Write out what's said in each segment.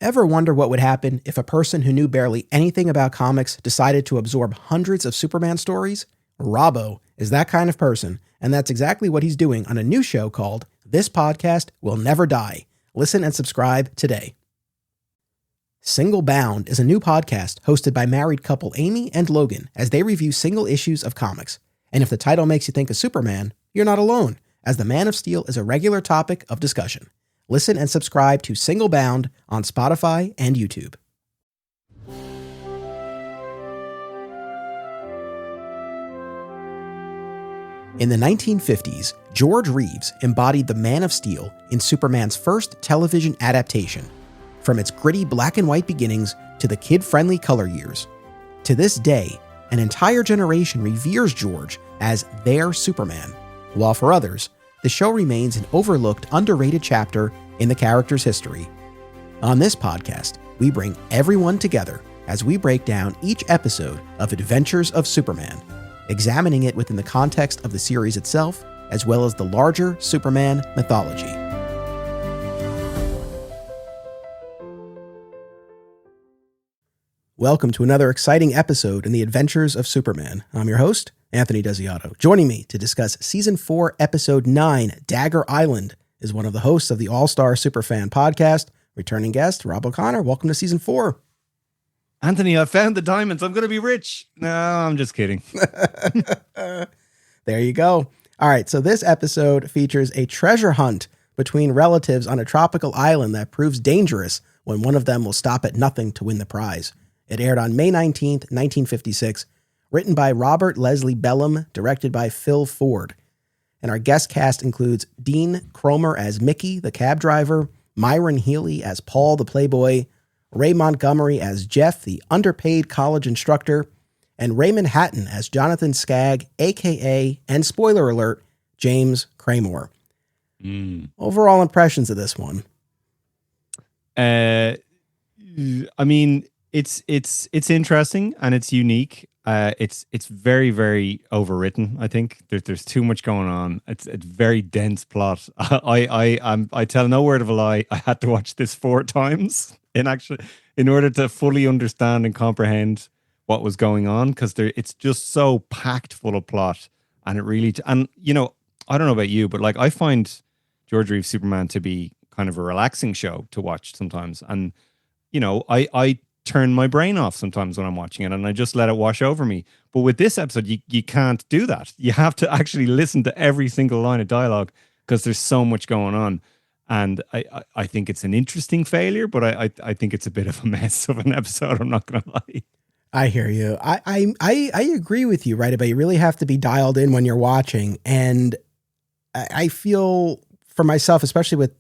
Ever wonder what would happen if a person who knew barely anything about comics decided to absorb hundreds of Superman stories? Robbo is that kind of person, and that's exactly what he's doing on a new show called This Podcast Will Never Die. Listen and subscribe today. Single Bound is a new podcast hosted by married couple Amy and Logan as they review single issues of comics. And if the title makes you think of Superman, you're not alone, as the Man of Steel is a regular topic of discussion. Listen and subscribe to Single Bound on Spotify and YouTube. In the 1950s, George Reeves embodied the Man of Steel in Superman's first television adaptation, from its gritty black and white beginnings to the kid-friendly color years. To this day, an entire generation reveres George as their Superman, while for others, the show remains an overlooked, underrated chapter in the character's history. On this podcast, we bring everyone together as we break down each episode of Adventures of Superman, examining it within the context of the series itself, as well as the larger Superman mythology. Welcome to another exciting episode in the Adventures of Superman. I'm your host, Anthony Desiato. Joining me to discuss Season 4, Episode 9, Dagger Island, is one of the hosts of the All-Star Superfan podcast, returning guest, Rob O'Connor. Welcome to Season 4. Anthony, I found the diamonds. I'm going to be rich. No, I'm just kidding. There you go. All right, so this episode features a treasure hunt between relatives on a tropical island that proves dangerous when one of them will stop at nothing to win the prize. It aired on May 19th, 1956, written by Robert Leslie Bellum, directed by Phil Ford. And our guest cast includes Dean Cromer as Mickey, the cab driver, Myron Healy as Paul, the playboy, Ray Montgomery as Jeff, the underpaid college instructor, and Raymond Hatton as Jonathan Skagg, a.k.a., and spoiler alert, James Craymore. Overall impressions of this one? I mean, it's interesting and it's unique. It's very, very overwritten. I think there's too much going on. It's very dense plot. I tell no word of a lie. I had to watch this 4 times in order to fully understand and comprehend what was going on, because it's just so packed full of plot, and it really and you know, I don't know about you, but like I find George Reeves' Superman to be kind of a relaxing show to watch sometimes, and you know, I turn my brain off sometimes when I'm watching it and I just let it wash over me. But with this episode, you can't do that. You have to actually listen to every single line of dialogue because there's so much going on. And I think it's an interesting failure, but I think it's a bit of a mess of an episode. I'm not going to lie. I hear you. I agree with you, right? But you really have to be dialed in when you're watching. And I feel for myself, especially with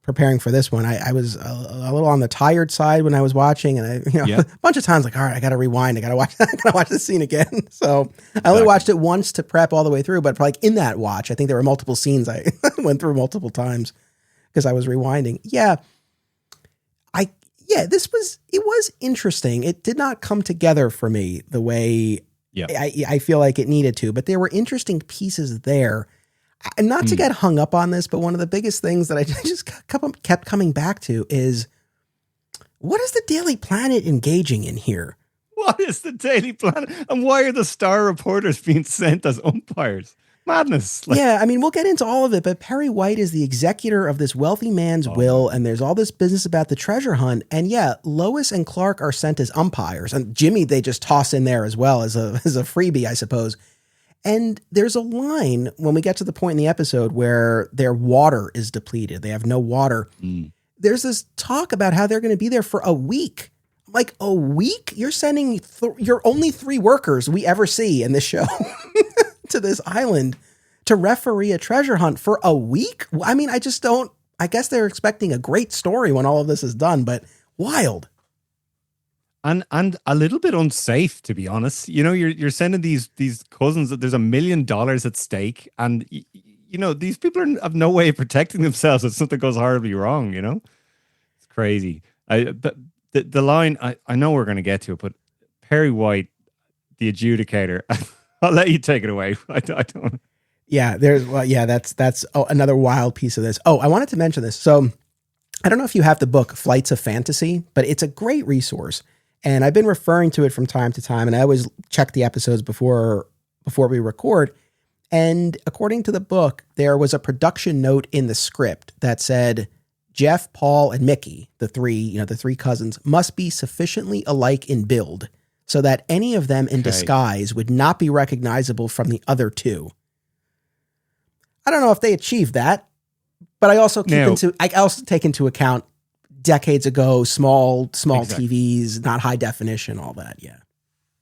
preparing for this one, I was a little on the tired side when I was watching, and a bunch of times like, all right, I got to rewind. I got to watch this scene again. So I only watched it once to prep all the way through, but like in that watch, I think there were multiple scenes I went through multiple times because I was rewinding. It was interesting. It did not come together for me the way I feel like it needed to, but there were interesting pieces there. And not to get hung up on this, but one of the biggest things that I just kept coming back to is, what is the Daily Planet engaging in here? What is the Daily Planet? And why are the star reporters being sent as umpires? Madness. Yeah, I mean, we'll get into all of it, but Perry White is the executor of this wealthy man's will, and there's all this business about the treasure hunt. And yeah, Lois and Clark are sent as umpires, and Jimmy they just toss in there as well as a freebie, I suppose. And there's a line when we get to the point in the episode where their water is depleted. They have no water. There's this talk about how they're going to be there for a week. Like, a week? You're sending your only 3 workers we ever see in this show to this island to referee a treasure hunt for a week? I mean, I guess they're expecting a great story when all of this is done, but wild. And a little bit unsafe, to be honest. You know, you're sending these cousins that there's $1 million at stake, and you know these people have no way of protecting themselves if something goes horribly wrong. You know, it's crazy. But the line I know we're going to get to it, but Perry White, the adjudicator. I'll let you take it away. I don't. Yeah, that's another wild piece of this. Oh, I wanted to mention this. So I don't know if you have the book Flights of Fantasy, but it's a great resource. And I've been referring to it from time to time, and I always check the episodes before we record. And according to the book, there was a production note in the script that said Jeff, Paul, and Mickey, the three cousins, must be sufficiently alike in build so that any of them in disguise would not be recognizable from the other two. I don't know if they achieved that, but I also take into account decades ago, small TVs, not high definition, all that. Yeah.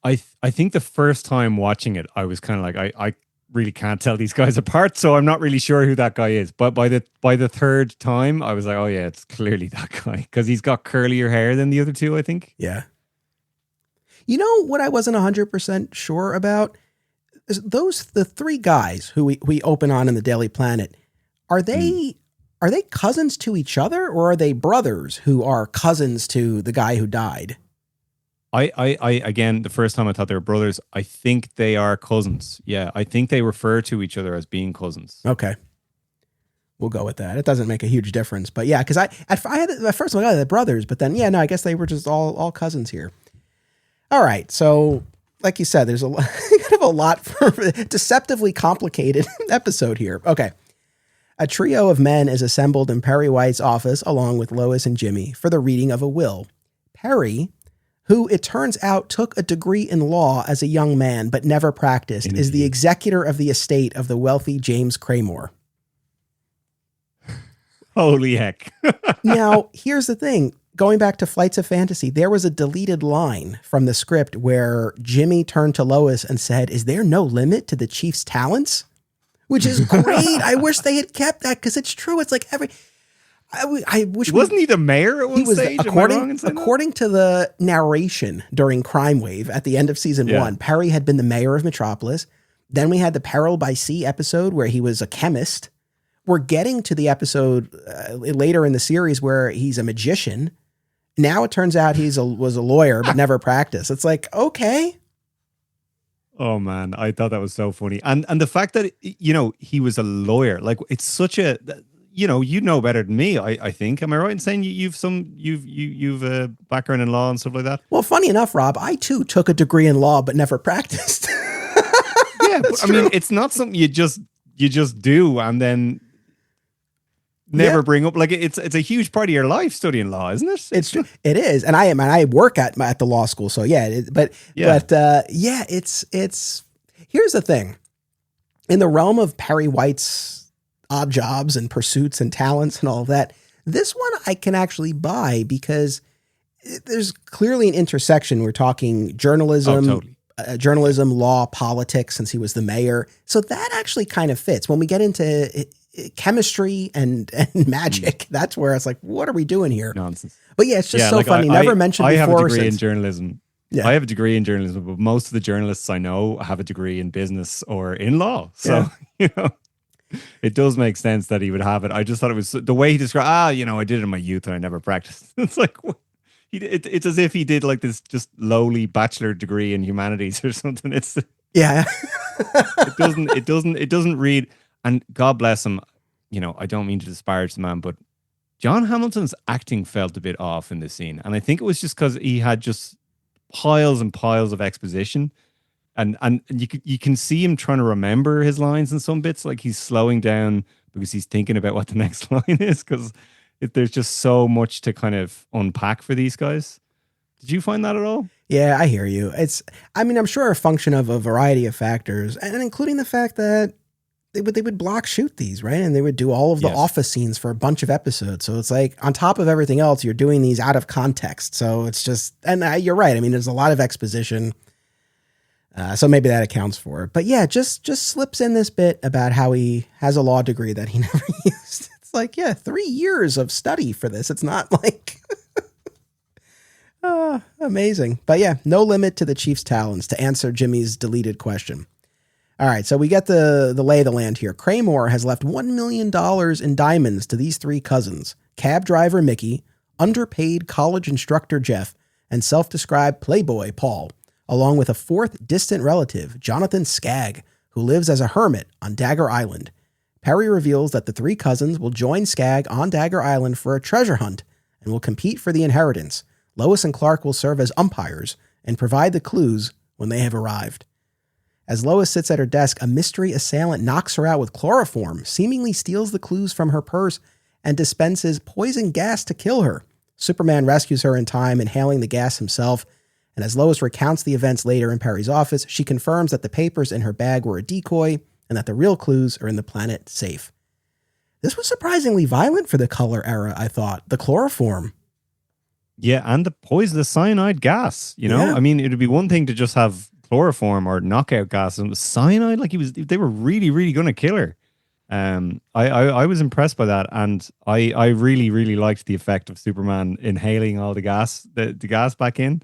I think the first time watching it, I was kind of like, I really can't tell these guys apart, so I'm not really sure who that guy is. But by the third time, I was like, oh yeah, it's clearly that guy, because he's got curlier hair than the other two, I think. Yeah. You know what I wasn't 100% sure about? The three guys who we open on in the Daily Planet, are they cousins to each other, or are they brothers who are cousins to the guy who died? I again, the first time I thought they were brothers. I think they are cousins. Yeah, I think they refer to each other as being cousins. Okay. We'll go with that. It doesn't make a huge difference, but yeah, because I had at first I'm like, oh, they're brothers, but then I guess they were just all cousins here. All right, so like you said, there's kind of a lot for deceptively complicated episode here. Okay. A trio of men is assembled in Perry White's office along with Lois and Jimmy for the reading of a will. Perry, who it turns out took a degree in law as a young man but never practiced, is the executor of the estate of the wealthy James Craymore. Holy heck. Now, here's the thing. Going back to Flights of Fantasy, there was a deleted line from the script where Jimmy turned to Lois and said, "Is there no limit to the chief's talents?" Which is great. I wish they had kept that, because it's true. It's like I wish. Wasn't he the mayor at one stage? According to the narration during Crime Wave at the end of season 1, Perry had been the mayor of Metropolis. Then we had the Peril by Sea episode where he was a chemist. We're getting to the episode later in the series where he's a magician. Now it turns out was a lawyer but never practiced. It's like, okay. Oh man, I thought that was so funny. And the fact that, he was a lawyer, like, it's such a, you know better than me, I think. Am I right in saying you've a background in law and stuff like that? Well, funny enough, Rob, I too took a degree in law but never practiced. Yeah, but, I mean, it's not something you just do and then never bring up. Like, it's a huge part of your life studying law, isn't it? It's true. It is. And I work at the law school. So yeah, it's here's the thing. In the realm of Perry White's odd jobs and pursuits and talents and all of that, this one I can actually buy because there's clearly an intersection. We're talking journalism, totally. Journalism, law, politics, since he was the mayor. So that actually kind of fits. When we get into chemistry and magic, that's where it's like, what are we doing here? Nonsense. But yeah, it's just so funny. Never mentioned before. I have a degree in journalism. Yeah. I have a degree in journalism, but most of the journalists I know have a degree in business or in law. So, it does make sense that he would have it. I just thought it was the way he described, I did it in my youth and I never practiced. It's like, it's as if he did like this just lowly bachelor degree in humanities or something. It's it doesn't read. And God bless him, I don't mean to disparage the man, but John Hamilton's acting felt a bit off in this scene. And I think it was just because he had just piles and piles of exposition. And you can see him trying to remember his lines in some bits, like he's slowing down because he's thinking about what the next line is, because there's just so much to kind of unpack for these guys. Did you find that at all? Yeah, I hear you. I'm sure a function of a variety of factors, and including the fact that they would block shoot these, right? And they would do all of the office scenes for a bunch of episodes. So it's like, on top of everything else, you're doing these out of context. So it's just, and you're right. I mean, there's a lot of exposition. So maybe that accounts for it. But yeah, just slips in this bit about how he has a law degree that he never used. It's like, 3 years of study for this. It's not like amazing. But yeah, no limit to the chief's talents, to answer Jimmy's deleted question. All right, so we get the lay of the land here. Craymore has left $1 million in diamonds to these three cousins: cab driver Mickey, underpaid college instructor Jeff, and self-described playboy Paul, along with a fourth distant relative, Jonathan Skagg, who lives as a hermit on Dagger Island. Perry reveals that the three cousins will join Skag on Dagger Island for a treasure hunt and will compete for the inheritance. Lois and Clark will serve as umpires and provide the clues when they have arrived. As Lois sits at her desk, a mystery assailant knocks her out with chloroform, seemingly steals the clues from her purse, and dispenses poison gas to kill her. Superman rescues her in time, inhaling the gas himself, and as Lois recounts the events later in Perry's office, she confirms that the papers in her bag were a decoy and that the real clues are in the planet safe. This was surprisingly violent for the color era, I thought. The chloroform. Yeah, and the poisonous cyanide gas, you know? Yeah. I mean, it'd be one thing to just have chloroform or knockout gas, and it was cyanide. Like they were really, really going to kill her. I was impressed by that, and I really, really liked the effect of Superman inhaling all the gas back in.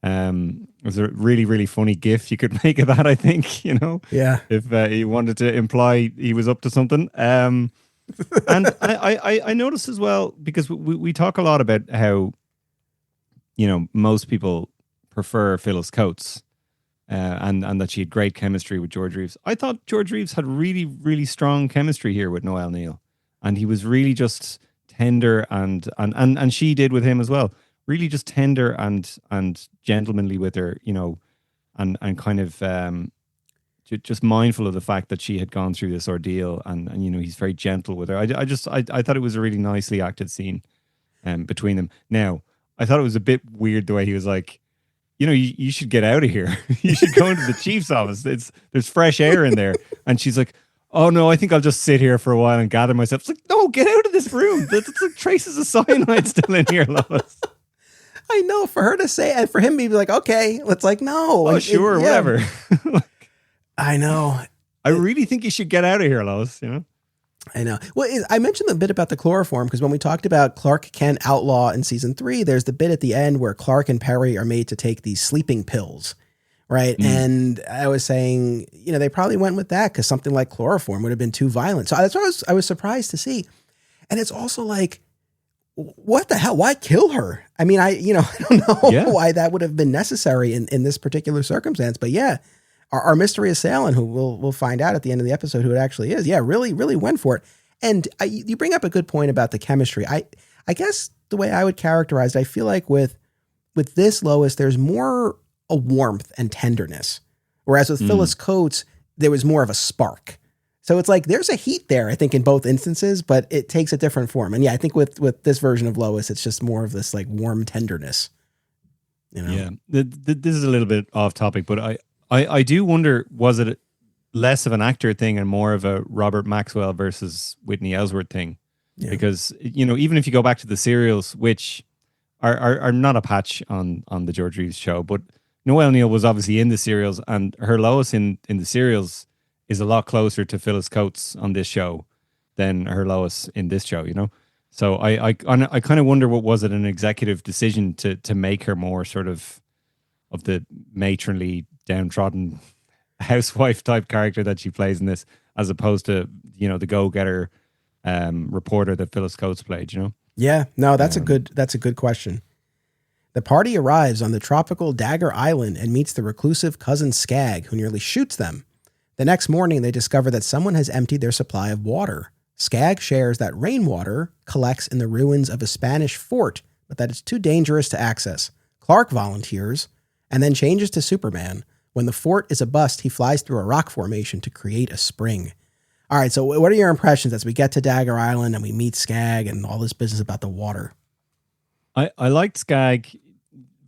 It was a really, really funny gif you could make of that, I think, you know? Yeah. If he wanted to imply he was up to something. And I noticed as well, because we talk a lot about how, you know, most people prefer Phyllis Coates, and that she had great chemistry with George Reeves. I thought George Reeves had really, really strong chemistry here with Noel Neill, and he was really just tender, and she did with him as well. Really just tender and gentlemanly with her, you know, and kind of just mindful of the fact that she had gone through this ordeal, and you know, he's very gentle with her. I thought it was a really nicely acted scene between them. Now, I thought it was a bit weird the way he was like, you know, you should get out of here. You should go into the chief's office. There's fresh air in there. And she's like, oh no, I think I'll just sit here for a while and gather myself. It's like, no, get out of this room. There's like traces of cyanide still in here, Lois. I know, for her to say, and for him to be like, okay, it's like, no. Oh, sure, whatever. I know. I really think you should get out of here, Lois, you know? I know. Well, I mentioned a bit about the chloroform because when we talked about Clark Kent Outlaw in season 3, there's the bit at the end where Clark and Perry are made to take these sleeping pills, right? And I was saying, you know, they probably went with that because something like chloroform would have been too violent. So that's what I was surprised to see. And it's also like, what the hell? Why kill her? I mean, I don't know why that would have been necessary in this particular circumstance. But yeah, our mystery assailant, who we'll find out at the end of the episode who it actually is, really, really went for it. And you bring up a good point about the chemistry. I guess the way I would characterize it, I feel like with this Lois, there's more a warmth and tenderness. Whereas with Phyllis Coates, there was more of a spark. So it's like there's a heat there, I think, in both instances, but it takes a different form. And yeah, I think with this version of Lois, it's just more of this like warm tenderness. You know? Yeah, this is a little bit off topic, but I do wonder, was it less of an actor thing and more of a Robert Maxwell versus Whitney Ellsworth thing? Yeah. Because, you know, even if you go back to the serials, which are not a patch on the George Reeves show, but Noel Neill was obviously in the serials, and her Lois in the serials is a lot closer to Phyllis Coates on this show than her Lois in this show, you know? So I kind of wonder, what was it, an executive decision to make her more sort of the matronly, downtrodden housewife type character that she plays in this, as opposed to, you know, the go-getter reporter that Phyllis Coates played, you know? Yeah, no, that's a good question. The party arrives on the tropical Dagger Island and meets the reclusive cousin Skag, who nearly shoots them. The next morning, they discover that someone has emptied their supply of water. Skag shares that rainwater collects in the ruins of a Spanish fort, but that it's too dangerous to access. Clark volunteers and then changes to Superman. When the fort is a bust, he flies through a rock formation to create a spring. All right, so what are your impressions as we get to Dagger Island and we meet Skag and all this business about the water? I liked Skag.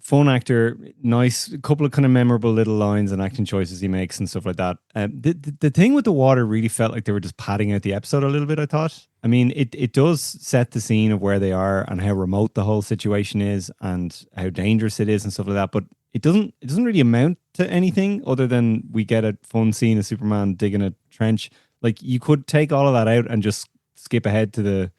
Fun actor, nice, a couple of kind of memorable little lines and acting choices he makes and stuff like that. The thing with the water really felt like they were just padding out the episode a little bit, I thought. I mean, it does set the scene of where they are and how remote the whole situation is and how dangerous it is and stuff like that. But it doesn't really amount to anything other than we get a fun scene of Superman digging a trench. Like, you could take all of that out and just skip ahead to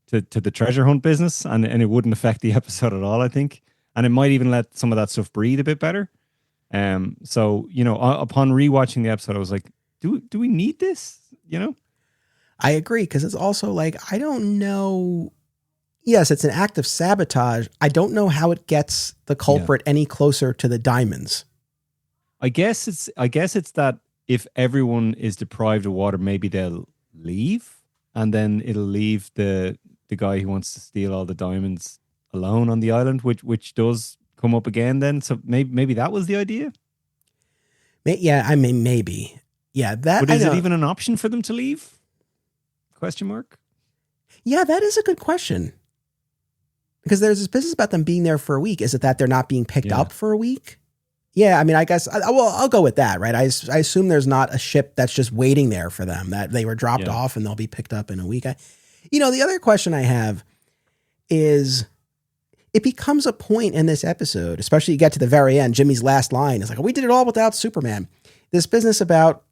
the treasure hunt business, and it wouldn't affect the episode at all, I think. And it might even let some of that stuff breathe a bit better. So, you know, upon rewatching the episode, I was like, do we need this? You know? I agree, because it's also like, I don't know. Yes, it's an act of sabotage. I don't know how it gets the culprit any closer to the diamonds. I guess it's that if everyone is deprived of water, maybe they'll leave, and then it'll leave the guy who wants to steal all the diamonds alone on the island, which does come up again then. So maybe that was the idea. Yeah, I mean, maybe. Yeah, that. But I is it know. even an option for them to leave? Question mark. Yeah, that is a good question. Because there's this business about them being there for a week. Is it that they're not being picked up for a week? Yeah, I mean, I guess, I'll go with that, right? I assume there's not a ship that's just waiting there for them, that they were dropped off and they'll be picked up in a week. The other question I have is, it becomes a point in this episode, especially you get to the very end, Jimmy's last line is like, we did it all without Superman. This business about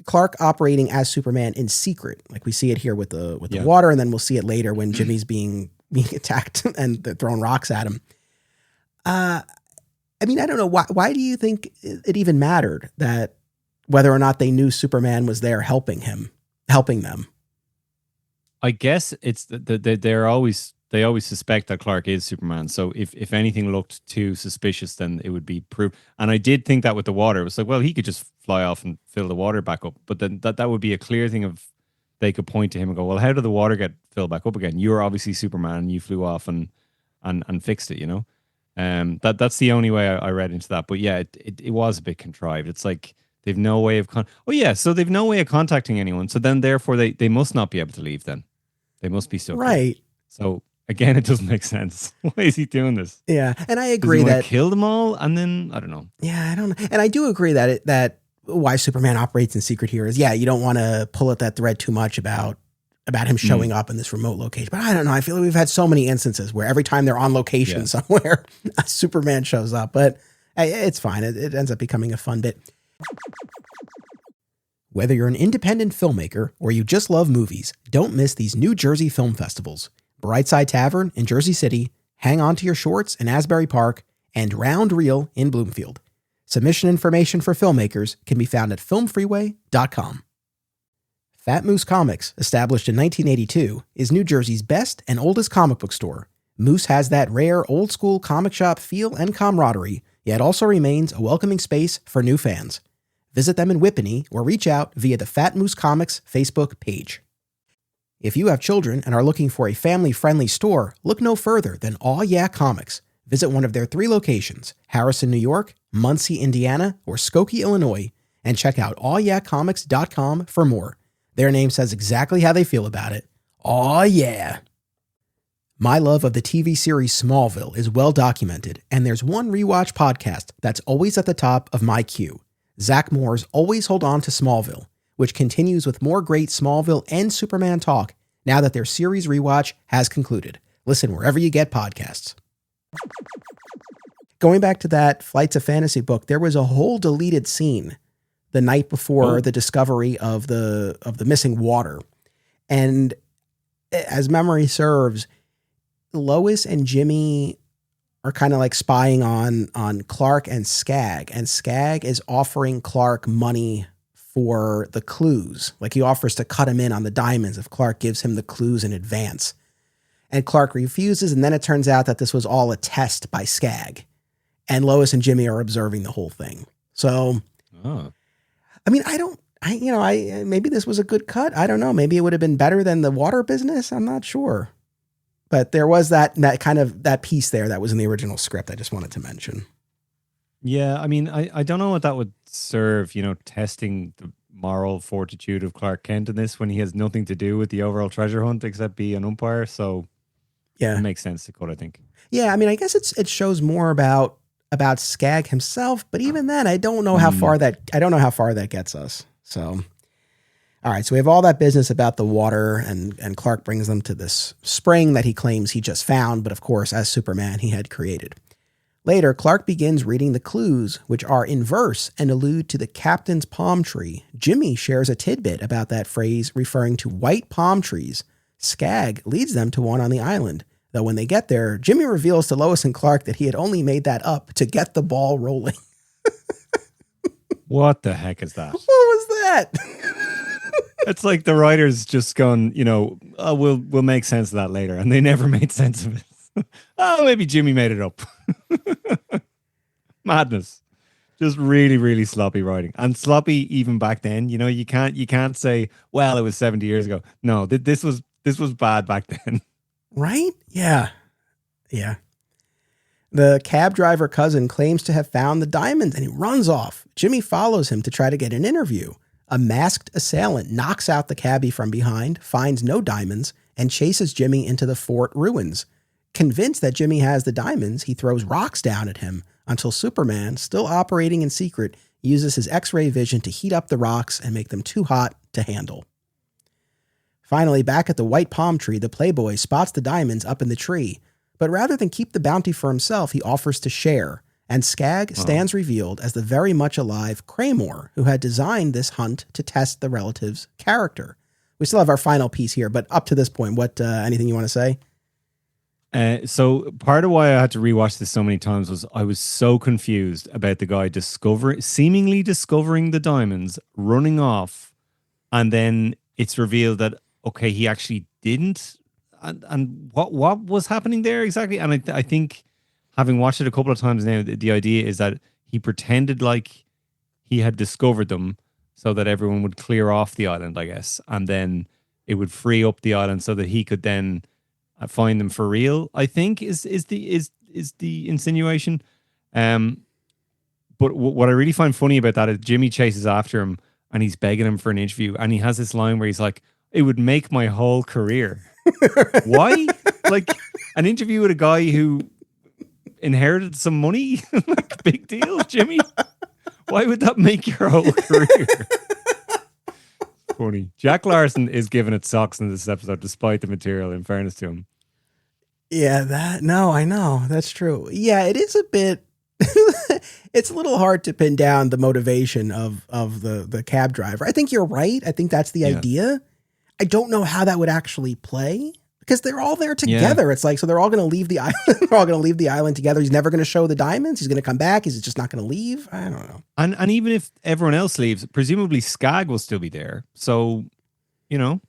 Clark operating as Superman in secret. Like we see it here with the water, and then we'll see it later when Jimmy's being attacked and they're throwing rocks at him. I mean, I don't know. Why do you think it even mattered that whether or not they knew Superman was there helping them? I guess it's they always suspect that Clark is Superman. So if anything looked too suspicious, then it would be proof. And I did think that with the water, it was like, well, he could just fly off and fill the water back up. But then that would be a clear thing of they could point to him and go, well, how did the water get filled back up again? You're obviously Superman and you flew off and fixed it, that's the only way I read into that. But yeah, it was a bit contrived. It's like they've no way of so they've no way of contacting anyone. So then therefore they must not be able to leave then. They must be stuck. Right. There. So again, it doesn't make sense. Why is he doing this? Yeah. And I agree Does he that kill them all. And then I don't know. Yeah, I don't know. And I do agree that why Superman operates in secret here is, you don't want to pull at that thread too much about him showing up in this remote location. But I don't know. I feel like we've had so many instances where every time they're on location somewhere, Superman shows up. But it's fine. It ends up becoming a fun bit. Whether you're an independent filmmaker or you just love movies, don't miss these New Jersey film festivals. Brightside Tavern in Jersey City, Hang On to Your Shorts in Asbury Park, and Round Reel in Bloomfield. Submission information for filmmakers can be found at filmfreeway.com. Fat Moose Comics, established in 1982, is New Jersey's best and oldest comic book store. Moose has that rare old-school comic shop feel and camaraderie, yet also remains a welcoming space for new fans. Visit them in Whippany or reach out via the Fat Moose Comics Facebook page. If you have children and are looking for a family-friendly store, look no further than Aw Yeah Comics. Visit one of their 3 locations, Harrison, New York, Muncie, Indiana, or Skokie, Illinois, and check out awyeahcomics.com for more. Their name says exactly how they feel about it. Aw yeah! My love of the TV series Smallville is well documented, and there's one rewatch podcast that's always at the top of my queue. Zach Moore's Always Hold On to Smallville, which continues with more great Smallville and Superman talk now that their series rewatch has concluded. Listen wherever you get podcasts. Going back to that Flights of Fantasy book, there was a whole deleted scene the night before the discovery of the missing water. And as memory serves, Lois and Jimmy are kind of like spying on Clark and Skag. And Skag is offering Clark money for the clues. Like he offers to cut him in on the diamonds if Clark gives him the clues in advance. And Clark refuses, and then it turns out that this was all a test by Skag. And Lois and Jimmy are observing the whole thing. So, I mean, maybe this was a good cut. I don't know. Maybe it would have been better than the water business. I'm not sure. But there was that kind of that piece there that was in the original script. I just wanted to mention. Yeah, I mean, I don't know what that would serve, testing the moral fortitude of Clark Kent in this when he has nothing to do with the overall treasure hunt except be an umpire. So it makes sense to cut, I think. Yeah, I mean, I guess it shows more about Skag himself, but even then, I don't know how far that gets us. So, all right, so we have all that business about the water, and Clark brings them to this spring that he claims he just found, but of course, as Superman, he had created. Later, Clark begins reading the clues, which are in verse and allude to the captain's palm tree. Jimmy shares a tidbit about that phrase referring to white palm trees. Skag leads them to one on the island. Though when they get there, Jimmy reveals to Lois and Clark that he had only made that up to get the ball rolling. What the heck is that? What was that? It's like the writers just gone, we'll make sense of that later. And they never made sense of it. Oh, maybe Jimmy made it up. Madness. Just really, really sloppy writing, and sloppy even back then. You know, you can't say, well, it was 70 years ago. No, this was bad back then. Right? Yeah. Yeah. The cab driver cousin claims to have found the diamonds and he runs off. Jimmy follows him to try to get an interview. A masked assailant knocks out the cabbie from behind, finds no diamonds, and chases Jimmy into the fort ruins. Convinced that Jimmy has the diamonds, he throws rocks down at him until Superman, still operating in secret, uses his X-ray vision to heat up the rocks and make them too hot to handle. Finally, back at the white palm tree, the Playboy spots the diamonds up in the tree. But rather than keep the bounty for himself, he offers to share. And Skag stands revealed as the very much alive Craymore, who had designed this hunt to test the relative's character. We still have our final piece here, but up to this point, what anything you want to say? So part of why I had to rewatch this so many times was I was so confused about the guy seemingly discovering the diamonds, running off, and then it's revealed that okay, he actually didn't. And what was happening there exactly? And I think having watched it a couple of times now, the idea is that he pretended like he had discovered them so that everyone would clear off the island, I guess, and then it would free up the island so that he could then find them for real. I think is the insinuation. But what I really find funny about that is Jimmy chases after him and he's begging him for an interview, and he has this line where he's like, "It would make my whole career." Why? Like an interview with a guy who inherited some money? Like, big deal, Jimmy. Why would that make your whole career? Funny. Jack Larson is giving it socks in this episode, despite the material, in fairness to him. Yeah, I know. That's true. Yeah, it is a bit, it's a little hard to pin down the motivation of the cab driver. I think you're right. I think that's the idea. I don't know how that would actually play because they're all there together. Yeah. It's like, so they're all going to leave the island. They're all going to leave the island together. He's never going to show the diamonds. He's going to come back. He's just not going to leave. I don't know. And even if everyone else leaves, presumably Skag will still be there. So, you know,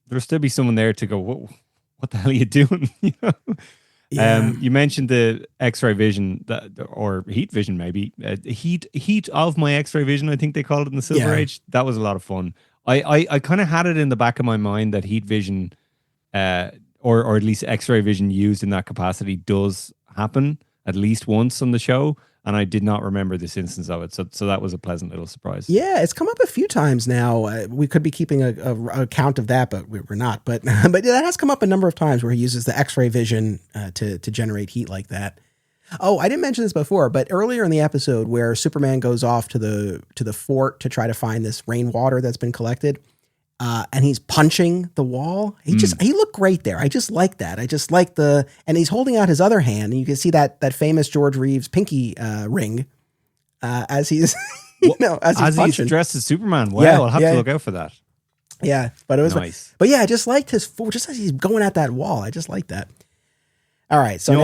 there'll still be someone there to go, what the hell are you doing? You know? Yeah. You mentioned the X-ray vision or heat vision, maybe heat of my X-ray vision. I think they called it in the Silver Age. That was a lot of fun. I kind of had it in the back of my mind that heat vision, or at least X-ray vision used in that capacity does happen at least once on the show, and I did not remember this instance of it. So that was a pleasant little surprise. Yeah, it's come up a few times now. We could be keeping a count of that, but we're not. But but that has come up a number of times where he uses the X-ray vision to generate heat like that. Oh, I didn't mention this before, but earlier in the episode where Superman goes off to the fort to try to find this rainwater that's been collected, and he's punching the wall. He looked great there. I just like that. I just like and he's holding out his other hand, and you can see that famous George Reeves pinky ring as he's as he's dressed as Superman. Wow, I'll have to look out for that. Yeah, but it was nice. But yeah, I just liked just as he's going at that wall. I just like that. All right, so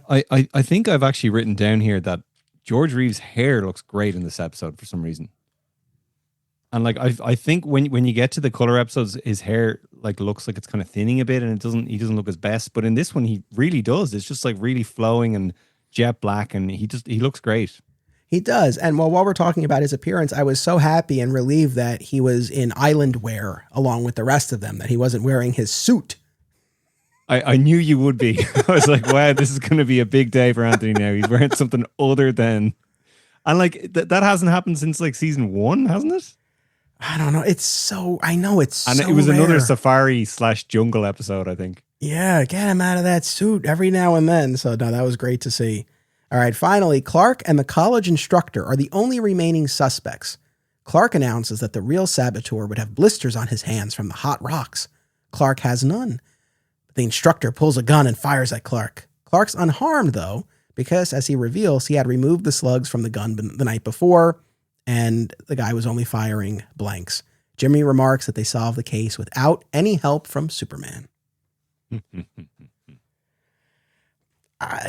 I think I've actually written down here that George Reeves' hair looks great in this episode for some reason. And like I think when you get to the color episodes, his hair like looks like it's kind of thinning a bit, and he doesn't look his best. But in this one, he really does. It's just like really flowing and jet black, and he looks great. He does. And while we're talking about his appearance, I was so happy and relieved that he was in island wear along with the rest of them, that he wasn't wearing his suit. I knew you would be. I was like, wow, this is going to be a big day for Anthony now. He's wearing something other than... And like, that hasn't happened since like season 1, hasn't it? I don't know. It's so... I know it's and so it was rare. Another safari/jungle episode, I think. Yeah, get him out of that suit every now and then. So no, that was great to see. All right, finally, Clark and the college instructor are the only remaining suspects. Clark announces that the real saboteur would have blisters on his hands from the hot rocks. Clark has none. The instructor pulls a gun and fires at Clark. Clark's unharmed, though, because, as he reveals, he had removed the slugs from the gun the night before, and the guy was only firing blanks. Jimmy remarks that they solved the case without any help from Superman.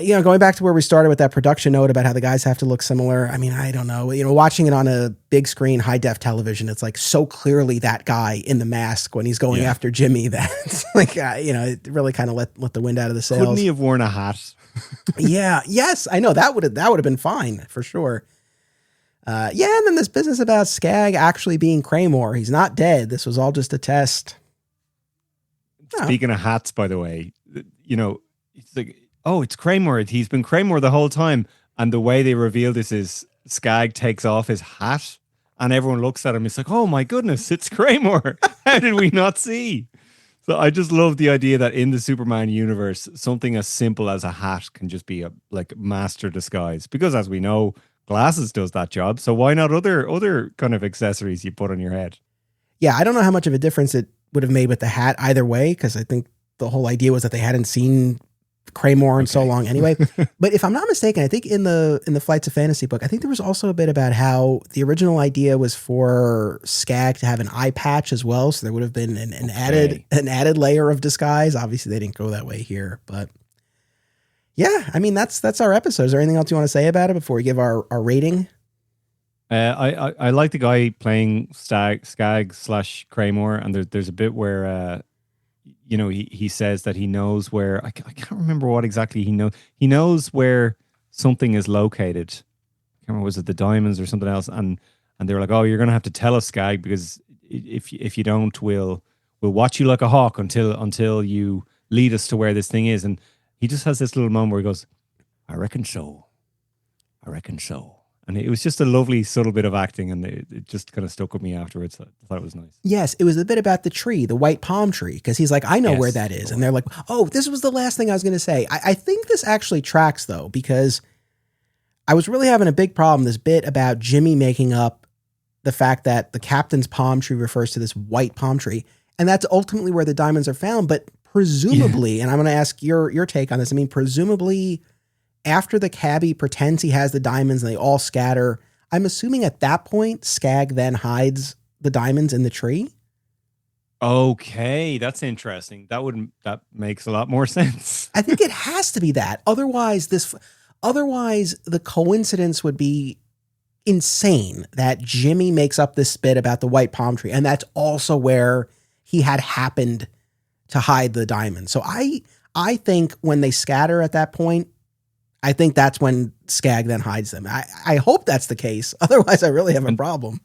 Going back to where we started with that production note about how the guys have to look similar. I mean, I don't know. Watching it on a big screen, high def television, it's like so clearly that guy in the mask when he's going after Jimmy that it's like, it really kind of let the wind out of the sails. Couldn't he have worn a hat? Yeah. Yes, I know that would have been fine for sure. Yeah, and then this business about Skag actually being Craymore. He's not dead. This was all just a test. Oh. Speaking of hats, by the way, it's like, oh, it's Craymore. He's been Craymore the whole time. And the way they reveal this is Skag takes off his hat and everyone looks at him. It's like, oh my goodness, it's Craymore. How did we not see? So I just love the idea that in the Superman universe, something as simple as a hat can just be a like master disguise. Because as we know, glasses does that job. So why not other kind of accessories you put on your head? Yeah, I don't know how much of a difference it would have made with the hat either way, because I think the whole idea was that they hadn't seen Craymore in so long anyway. But if I'm not mistaken, I think in the Flights of Fantasy book, I think there was also a bit about how the original idea was for Skag to have an eye patch as well. So there would have been an added layer of disguise. Obviously, they didn't go that way here, but yeah, I mean that's our episode. Is there anything else you want to say about it before we give our rating? I like the guy playing Skag/Craymore, and there's a bit where he says that he knows where I can't remember what exactly he knows. He knows where something is located. I can't remember, was it the diamonds or something else? And they were like, oh, you're gonna have to tell us, Skag, because if you don't, we'll watch you like a hawk until you lead us to where this thing is. And he just has this little moment where he goes, I reckon so. And it was just a lovely, subtle bit of acting, and it just kind of stuck with me afterwards. I thought it was nice. Yes, it was a bit about the tree, the white palm tree, because he's like, I know where that is. And they're like, oh, this was the last thing I was going to say. I think this actually tracks, though, because I was really having a big problem, this bit about Jimmy making up the fact that the captain's palm tree refers to this white palm tree, and that's ultimately where the diamonds are found. But presumably, and I'm going to ask your take on this, I mean, presumably after the cabbie pretends he has the diamonds and they all scatter, I'm assuming at that point, Skag then hides the diamonds in the tree. Okay, that's interesting. That makes a lot more sense. I think it has to be that. Otherwise, the coincidence would be insane that Jimmy makes up this bit about the white palm tree, and that's also where he had happened to hide the diamonds. So I think when they scatter at that point, I think that's when Skag then hides them. I hope that's the case. Otherwise, I really have a problem.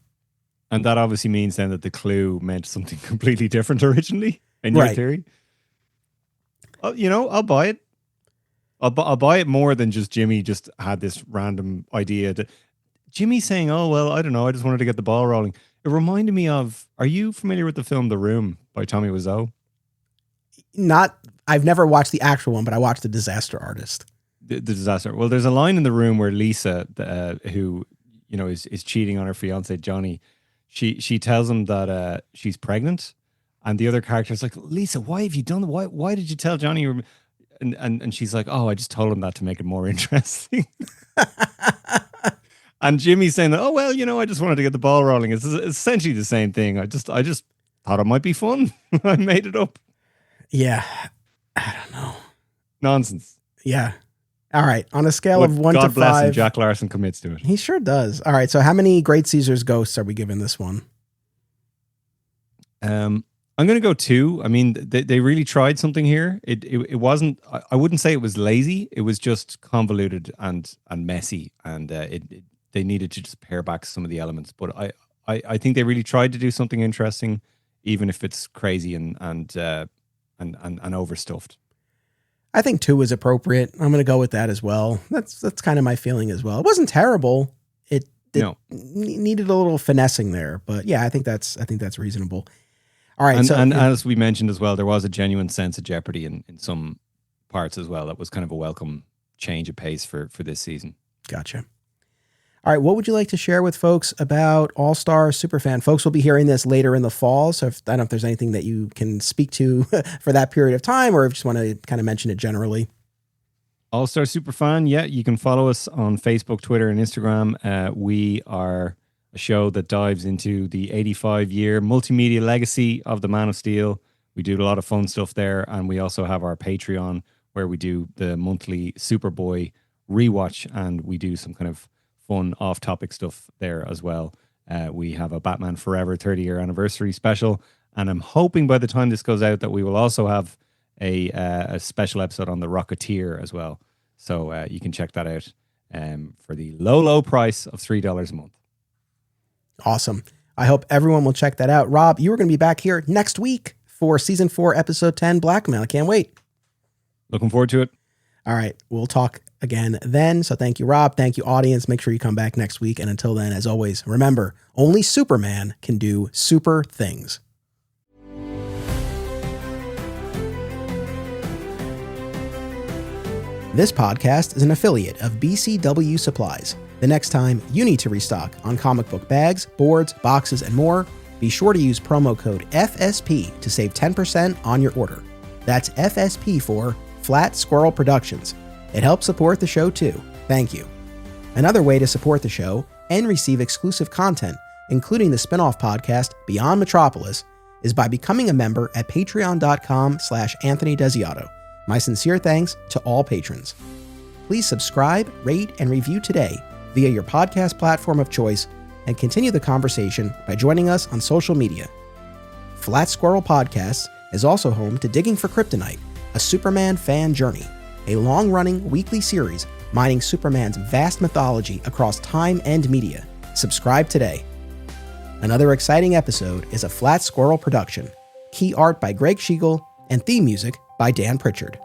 And that obviously means then that the clue meant something completely different originally in your theory. I'll buy it. I'll buy it more than just Jimmy just had this random idea. Jimmy saying, oh, well, I don't know, I just wanted to get the ball rolling. It reminded me of, are you familiar with the film The Room by Tommy Wiseau? I've never watched the actual one, but I watched The Disaster Artist. The disaster. Well, there's a line in The Room where Lisa, who is cheating on her fiance Johnny, she tells him that she's pregnant, and the other character is like, Lisa, why have you done that? Why did you tell Johnny? And she's like, oh, I just told him that to make it more interesting. And Jimmy's saying that, oh well, I just wanted to get the ball rolling. It's essentially the same thing. I just thought it might be fun. I made it up. Yeah, I don't know. Nonsense. Yeah. All right. On a scale of 1 to 5. God bless him, Jack Larson commits to it. He sure does. All right. So how many Great Caesar's ghosts are we giving this one? I'm going to go 2. I mean, they really tried something here. It wasn't, I wouldn't say it was lazy. It was just convoluted and messy. And they needed to just pare back some of the elements. But I think they really tried to do something interesting, even if it's crazy and overstuffed. I think 2 is appropriate. I'm going to go with that as well. That's kind of my feeling as well. It wasn't terrible. It needed a little finessing there, but yeah, I think that's reasonable. All right. And as we mentioned as well, there was a genuine sense of jeopardy in some parts as well. That was kind of a welcome change of pace for this season. Gotcha. All right, what would you like to share with folks about All-Star Superfan? Folks will be hearing this later in the fall, so I don't know if there's anything that you can speak to for that period of time, or if you just want to kind of mention it generally. All-Star Superfan, yeah, you can follow us on Facebook, Twitter, and Instagram. We are a show that dives into the 85-year multimedia legacy of the Man of Steel. We do a lot of fun stuff there, and we also have our Patreon, where we do the monthly Superboy rewatch, and we do some kind of fun off-topic stuff there as well. We have a Batman Forever 30-year anniversary special, and I'm hoping by the time this goes out that we will also have a special episode on the Rocketeer as well. So you can check that out for the low price of $3 a month. Awesome. I hope everyone will check that out. Rob, you are going to be back here next week for season 4, episode 10, Blackmail. I can't wait. Looking forward to it. All right. We'll talk again then. So thank you, Rob. Thank you, audience. Make sure you come back next week. And until then, as always, remember, only Superman can do super things. This podcast is an affiliate of BCW Supplies. The next time you need to restock on comic book bags, boards, boxes, and more, be sure to use promo code FSP to save 10% on your order. That's FSP for Flat Squirrel Productions. It helps support the show too. Thank you. Another way to support the show and receive exclusive content, including the spin-off podcast Beyond Metropolis, is by becoming a member at patreon.com/Anthony Desiato. My sincere thanks to all patrons. Please subscribe, rate, and review today via your podcast platform of choice, and continue the conversation by joining us on social media. Flat Squirrel Podcasts is also home to Digging for Kryptonite, a Superman fan journey, a long-running weekly series mining Superman's vast mythology across time and media. Subscribe today. Another exciting episode is a Flat Squirrel production. Key art by Greg Schiegel and theme music by Dan Pritchard.